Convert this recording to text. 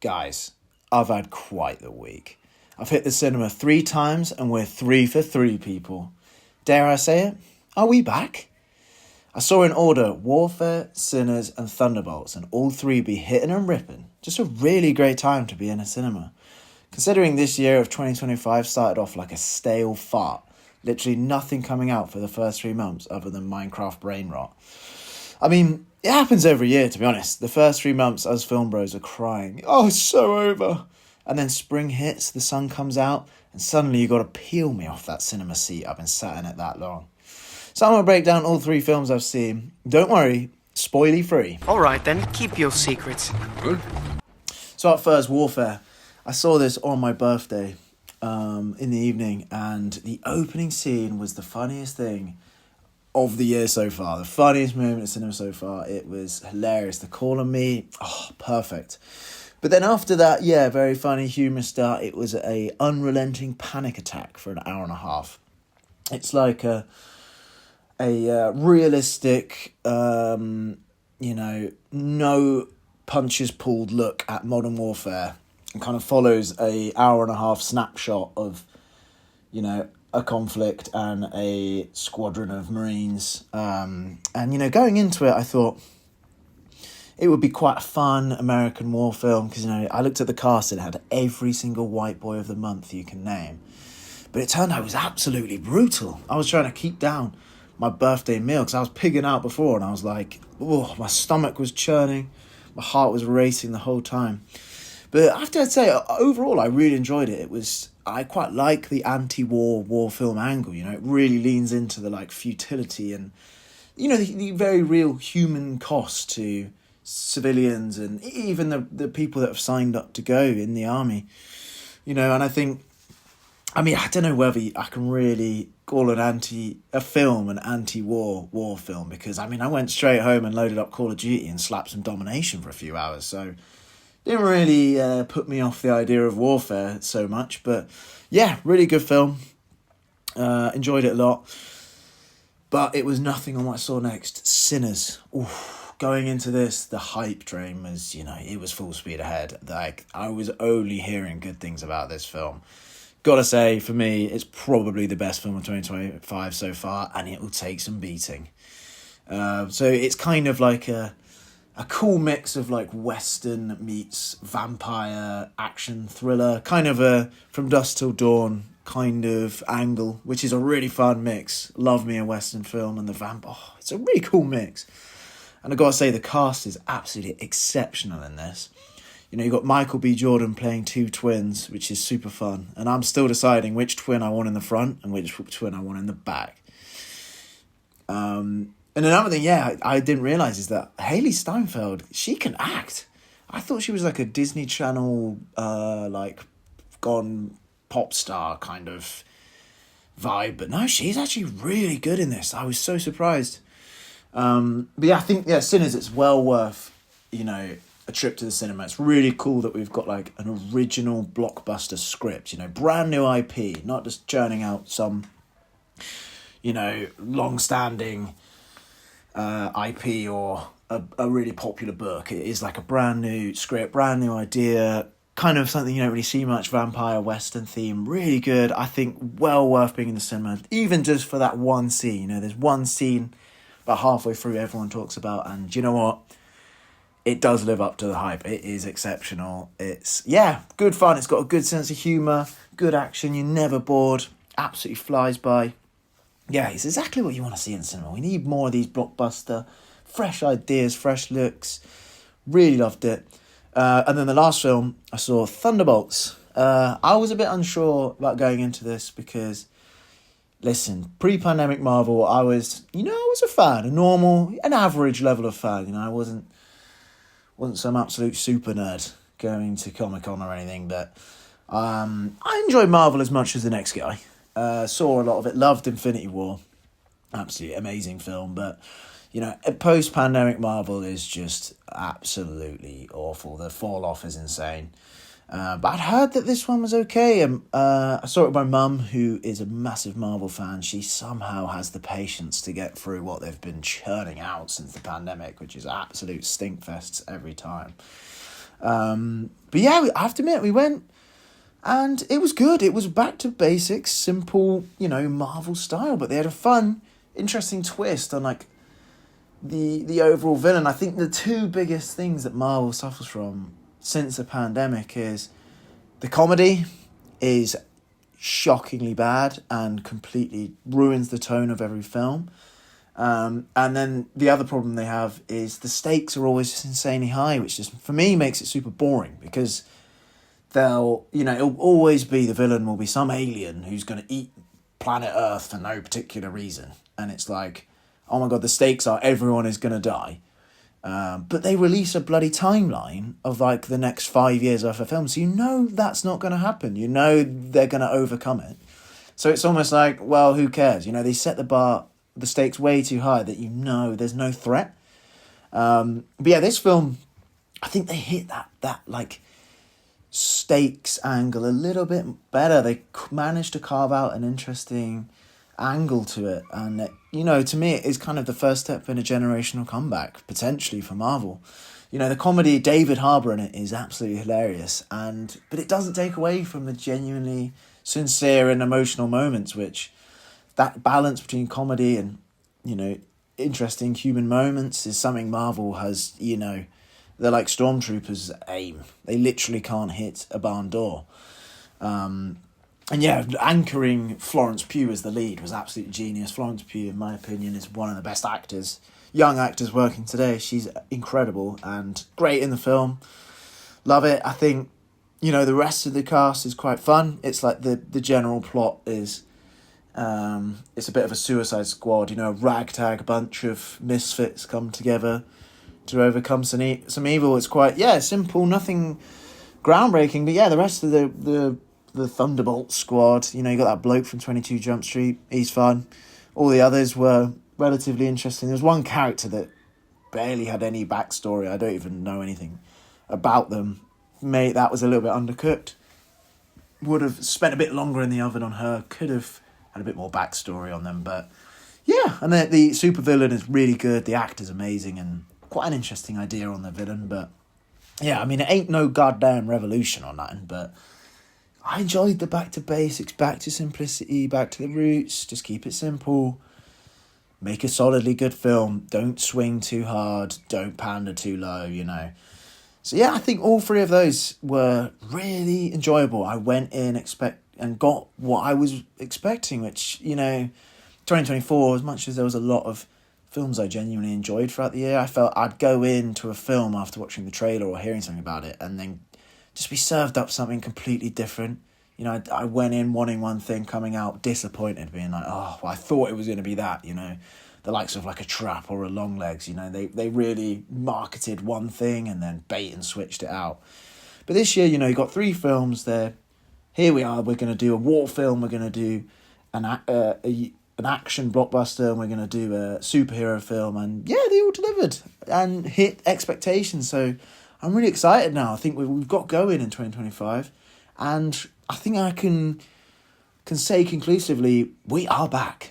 Guys, I've had quite the week. I've hit the cinema 3 times and we're 3 for 3, people. Dare I say it? Are we back? I saw in order Warfare, Sinners and Thunderbolts, and all three be hitting and ripping. Just a really great time to be in a cinema. Considering this year of 2025 started off like a stale fart, literally nothing coming out for the first 3 months other than Minecraft brain rot. I mean, it happens every year, to be honest. The first 3 months, us film bros are crying, oh, it's so over. And then spring hits, the sun comes out, and suddenly you got to peel me off that cinema seat I've been sat in it that long. So I'm going to break down all 3 films I've seen. Don't worry, spoily free. All right, then, keep your secrets. So at first, Warfare. I saw this on my birthday in the evening, and the opening scene was the funniest thing of the year so far. The funniest moment in cinema so far. It was hilarious. The call on me, perfect. But then after that, very funny, humorous start. It was a unrelenting panic attack for an hour and a half. It's like a realistic, no punches pulled look at modern warfare, and kind of follows a hour and a half snapshot of, a conflict and a squadron of Marines. And, going into it, I thought it would be quite a fun American war film because, I looked at the cast and it had every single white boy of the month you can name. But it turned out it was absolutely brutal. I was trying to keep down my birthday meal because I was pigging out before, and I was like, my stomach was churning, my heart was racing the whole time. But I have to say, overall, I really enjoyed it. I quite like the anti-war war film angle. It really leans into the futility and the very real human cost to civilians and even the people that have signed up to go in the army. And I think, I don't know whether I can really call an anti-war film, because I went straight home and loaded up Call of Duty and slapped some domination for a few hours, so didn't really put me off the idea of warfare so much. But yeah, really good film. Enjoyed it a lot, but it was nothing on what I saw next. Sinners. Going into this, the hype train was, it was full speed ahead. I was only hearing good things about this film. Gotta say, for me, it's probably the best film of 2025 so far, and it will take some beating. So it's kind of like a cool mix of Western meets vampire action thriller, kind of a From Dusk Till Dawn kind of angle, which is a really fun mix. Love me a Western film and the it's a really cool mix. And I gotta say, the cast is absolutely exceptional in this. You've got Michael B. Jordan playing 2 twins, which is super fun. And I'm still deciding which twin I want in the front and which twin I want in the back. And another thing, I didn't realise is that Haley Steinfeld, she can act. I thought she was like a Disney Channel, gone pop star kind of vibe. But no, she's actually really good in this. I was so surprised. But I think, Sinners, it's well worth, a trip to the cinema. It's really cool that we've got an original blockbuster script, brand new IP, not just churning out some, long-standing IP or a really popular book. It is a brand new script, brand new idea, kind of something you don't really see much, vampire Western theme, really good. I think well worth being in the cinema, even just for that one scene. There's one scene about halfway through everyone talks about, and you know what? It does live up to the hype. It is exceptional. It's, good fun. It's got a good sense of humour, good action. You're never bored. Absolutely flies by. Yeah, it's exactly what you want to see in cinema. We need more of these blockbuster, fresh ideas, fresh looks. Really loved it. And then the last film, I saw Thunderbolts. I was a bit unsure about going into this because, listen, pre-pandemic Marvel, I was a fan, an average level of fan. I wasn't some absolute super nerd going to Comic-Con or anything, but I enjoyed Marvel as much as the next guy. Saw a lot of it, loved Infinity War, absolutely amazing film, but post-pandemic Marvel is just absolutely awful. The fall-off is insane. But I'd heard that this one was okay. I saw it with my mum, who is a massive Marvel fan. She somehow has the patience to get through what they've been churning out since the pandemic, which is absolute stinkfests every time. But yeah, I have to admit, we went and it was good. It was back to basics, simple, Marvel style, but they had a fun, interesting twist on like the overall villain. I think the two biggest things that Marvel suffers from since the pandemic is the comedy is shockingly bad and completely ruins the tone of every film. And then the other problem they have is the stakes are always just insanely high, which just, for me, makes it super boring because it'll always be the villain will be some alien who's going to eat planet Earth for no particular reason. And it's like, oh my God, the stakes are everyone is going to die. But they release a bloody timeline of like the next 5 years worth of films. So that's not going to happen. They're going to overcome it. So it's almost like, well, who cares? They set the stakes way too high that there's no threat. But yeah, this film, I think they hit that like stakes angle a little bit better. They managed to carve out an interesting angle to it, and to me it is kind of the first step in a generational comeback potentially for Marvel. The comedy, David Harbour in it is absolutely hilarious, but it doesn't take away from the genuinely sincere and emotional moments, which that balance between comedy and interesting human moments is something Marvel has. They're like stormtroopers aim. They literally can't hit a barn door. And yeah, anchoring Florence Pugh as the lead was absolutely genius. Florence Pugh, in my opinion, is one of the best young actors working today. She's incredible and great in the film. Love it. I think, the rest of the cast is quite fun. It's like the general plot is, it's a bit of a Suicide Squad, a ragtag bunch of misfits come together to overcome some evil. It's quite, simple, nothing groundbreaking, but yeah, the rest of the Thunderbolts squad, you got that bloke from 22 Jump Street, he's fun. All the others were relatively interesting. There's one character that barely had any backstory. I don't even know anything about them. Mate, that was a little bit undercooked. Would have spent a bit longer in the oven on her, could have had a bit more backstory on them, but yeah, and the supervillain is really good, the actor's amazing, and quite an interesting idea on the villain, but yeah, I mean, it ain't no goddamn revolution or nothing, but I enjoyed the back to basics, back to simplicity, back to the roots, just keep it simple, make a solidly good film, don't swing too hard, don't pander too low, So yeah, I think all three of those were really enjoyable. I went in and got what I was expecting, which, 2024, as much as there was a lot of films I genuinely enjoyed throughout the year, I felt I'd go into a film after watching the trailer or hearing something about it and then just be served up something completely different. I went in wanting one thing, coming out disappointed, being like, oh, well, I thought it was going to be that, the likes of like a Trap or a Longlegs, they really marketed one thing and then bait and switched it out. But this year, you got three films there. Here we are, we're going to do a war film, we're going to do an action blockbuster, and we're going to do a superhero film, and yeah, they all delivered and hit expectations. So I'm really excited now. I think we've got going in 2025, and I think I can say conclusively we are back.